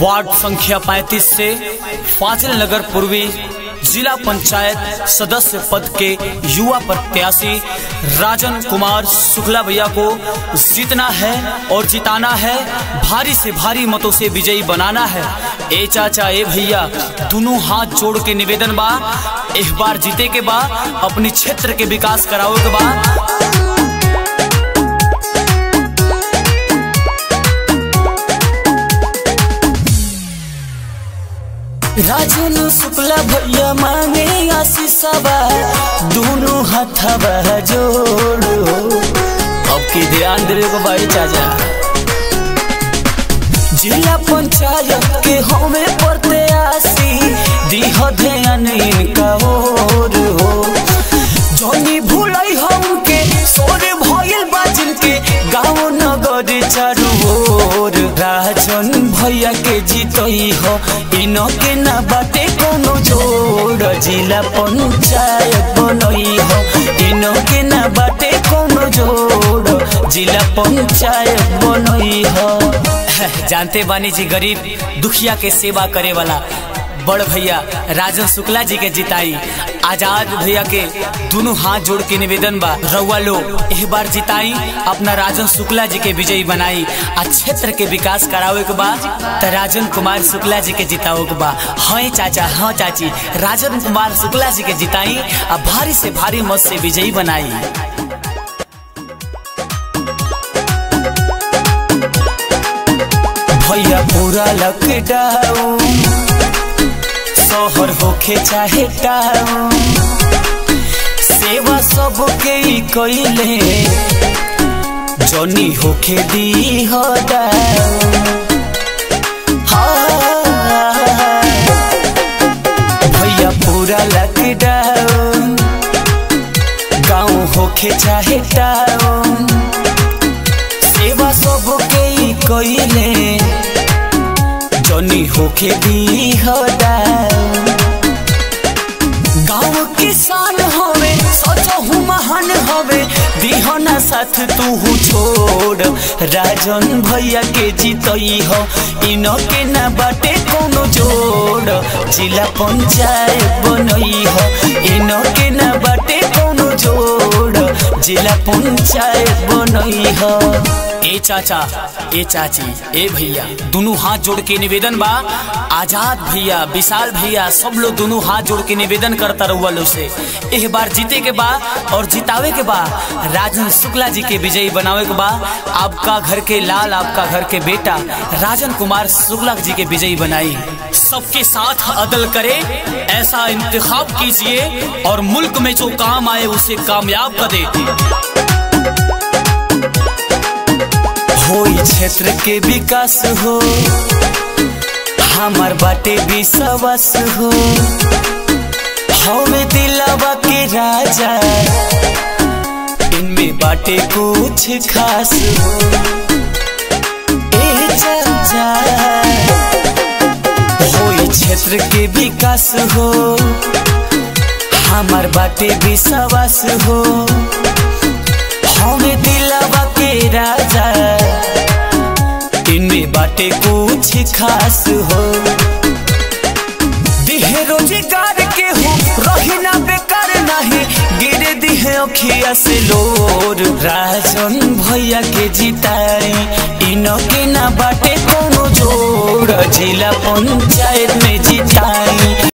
Ward संख्या 35 से फाजिल नगर पूर्वी जिला पंचायत सदस्य पद के युवा प्रत्याशी राजन कुमार शुक्ला भैया को जीतना है और जिताना है, भारी से भारी मतों से विजयी बनाना है। ए चाचा ए भैया दोनों हाथ जोड़ के निवेदन बा, एक बार जीते के बा, अपनी क्षेत्र के विकास कराओ के बा। राजन शुक्ला भैया मांगे आशीषवा, दोनों हाथवा जोड़ो। अब की ध्यान दे भाई चाचा, जिला पंचायत के हमें प्रत्याशी दीह ध्यान इनका और हो। जौनी भूलई हमके सोरे भइल बाजिन के गाँव नगर चारू ओर। राजन भैया के जीतई हो, इनो के ना बाटे कोनो जोड़। जिला पंचायत बनई हो, इनो के ना बाटे कोनो जोड़। जिला पंचायत बनई हो। जानते बानी जी, गरीब दुखिया के सेवा करे वाला बड़ भैया राजन शुक्ला जी के जिताई। आजाद भैया के दोनों हाथ जोड़ के निवेदन बा, रउआ लोग एक बार जिताई, अपना राजन शुक्ला जी के विजयी बनाई। आ क्षेत्र के विकास करावे के बा तो राजन कुमार शुक्ला जी के जिताओ के बा। हाँ चाचा हाँ चाची, राजन कुमार शुक्ला जी के जिताई, आ भारी से भारी मत से विजयी बनाई। भैया पूरा लॉकडाउन, शहर होके चाहे टाउन, सेवा सबके कइले, जनी होके दी हो डाउन। भैया पूरा लॉकडाउन, गाँव होके चाहे टाउन, सेवा सबके कइले, जनी होके दी हो डाउन। गाँव किसान होवे सोचहु महान होवे, दीहो ना साथ तू छोड़। राजन भैया के जीतई हो, इनो के ना बाटे कोनो जोड़। जिला पंचायत बनई हो, इनो के ना बाटे कोनो जोड़। जिला पंचायत बनई हो। ए चाचा ए चाची ए भैया दोनों हाथ जोड़ के निवेदन बा, आजाद भैया विशाल भैया सब लोग दोनों हाथ जोड़ के निवेदन करता रहुआ लो से एक बार जीते के बा और जितावे के बा, राजन शुक्ला जी के विजयी बनावे के बा। आपका घर के लाल, आपका घर के बेटा राजन कुमार शुक्ला जी के विजयी बनाई। सबके साथ अदल करे, ऐसा इंतखाब कीजिए और मुल्क में जो काम आए उसे कामयाब कर दे। होई क्षेत्र के विकास हो, हमार बाटे विश्वास हो। हमें दिलावा के राजा, इनमें बाटे कुछ खास हो। ए चाचा होई क्षेत्र के विकास हो, हमार बाटे विश्वास हो। हमें दिलावा के राजा, इनमें बाटे कुछ खास हो। दिहे रोजगार के हो, रही ना बेकार नहीं, गिरे दिहे अखिया से लोर। राजन भैया के जिताई, इनो के ना बाटे कोनो जोड़। जिला पंचायत में